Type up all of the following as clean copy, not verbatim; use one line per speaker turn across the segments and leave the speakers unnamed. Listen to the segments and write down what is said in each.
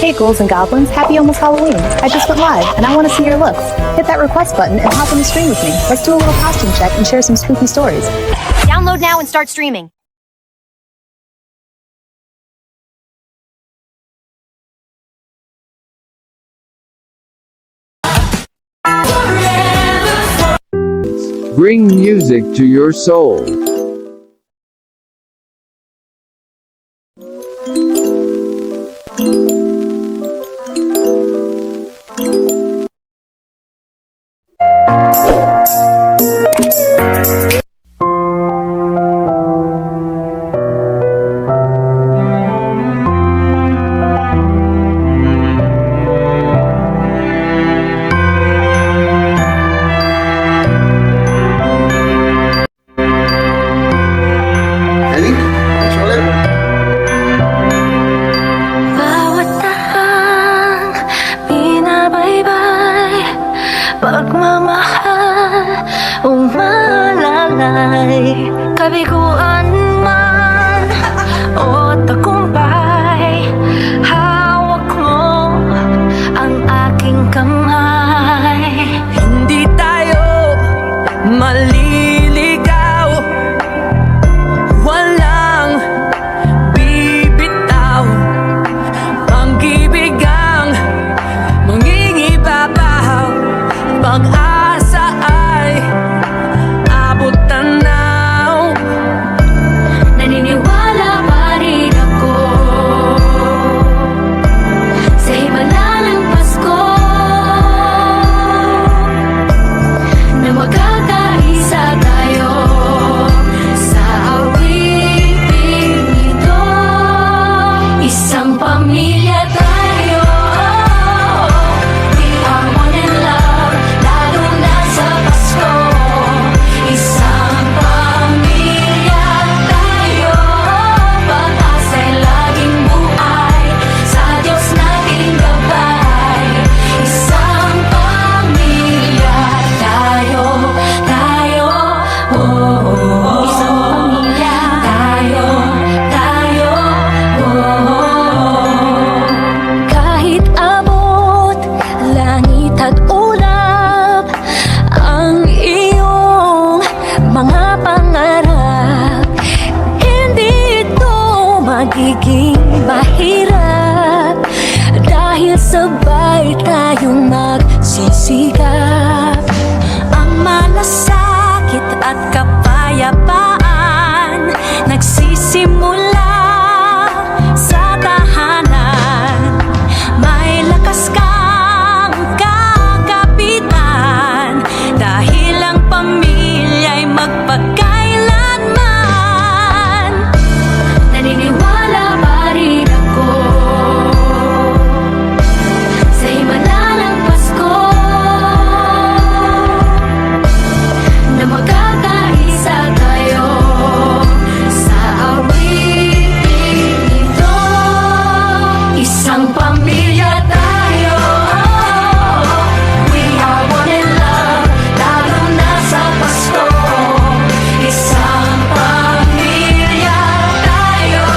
Hey ghouls and goblins, happy almost Halloween. I just went live and I want to see your looks. Hit that request button and hop on the stream with me. Let's do a little costume check and share some spooky stories.
Download now and start streaming.
Bring music to your soul.
Bawat tahang binabaybay, pagmamahal umalalay, kabiguan man o tagumpay, hawak mo ang aking kamay. Hindi tayo maliligaw, walang bibitaw, pag-ibig ang mangingibabaw, pag-asa ay abot tanaw. Naniniwala pa rin ako sa himala ng Pasko, na magkakaisa tayo sa awiting ito. Isang pamilya tayo, we are one in love, lalo na sa Pasko. Isang pamilya tayo, pag-asa'y laging buhay, sa Diyos nating gabay. Isang pamilya tayo, oh, oh, oh. Isang pamilya tayo, oh. Kahit abot langit at ulap ang iyong mga pangarap, hindi ito magiging mahirap, dahil sabay tayong magsisikap. Ang malasakit at kapayapaan nagsisimula sa tahanan. May lakas kang kakapitan, dahil ang pamilya'y magpakailanman. Naniniwala pa rin ako sa himala ng Pasko, na magkakaisa tayo sa awiting ito. Isang pamilya tayo, we are one in love, lalo na sa Pasko. Isang pamilya tayo,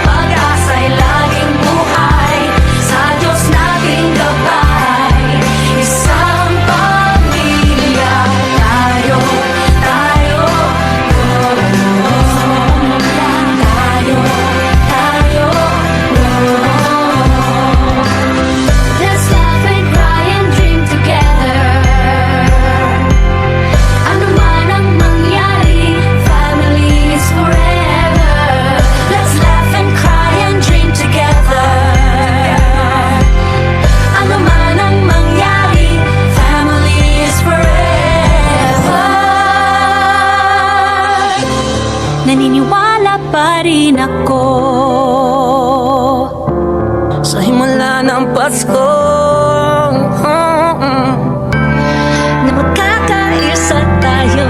pag-asa'y laging buhay, sa Diyos nating gabay. Isang pamilya tayo, let's laugh and cry and dream together. Ano man ang mangyari, family is forever. Let's laugh and cry and dream together. Ano man ang mangyari, family is forever. Naniniwala pa rin ako sa himala ng Pasko, na magkakaisa tayo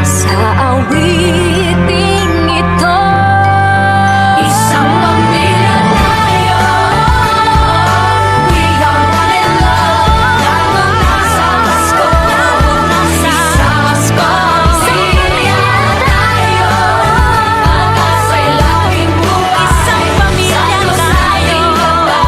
sa awiting ito. Isang pamilya tayo, we are one in love, lalo na sa Pasko. Isang pamilya tayo, pag-asa'y laging buhay, sa Diyos nating gabay.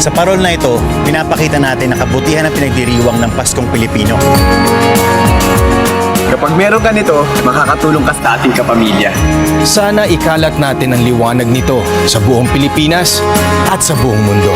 Sa parol na ito, pinapakita natin ang kabutihan ng pinagdiriwang ng Paskong Pilipino.
Kapag meron ka nito, makakatulong ka sa ating kapamilya.
Sana ikalat natin ang liwanag nito sa buong Pilipinas at sa buong mundo.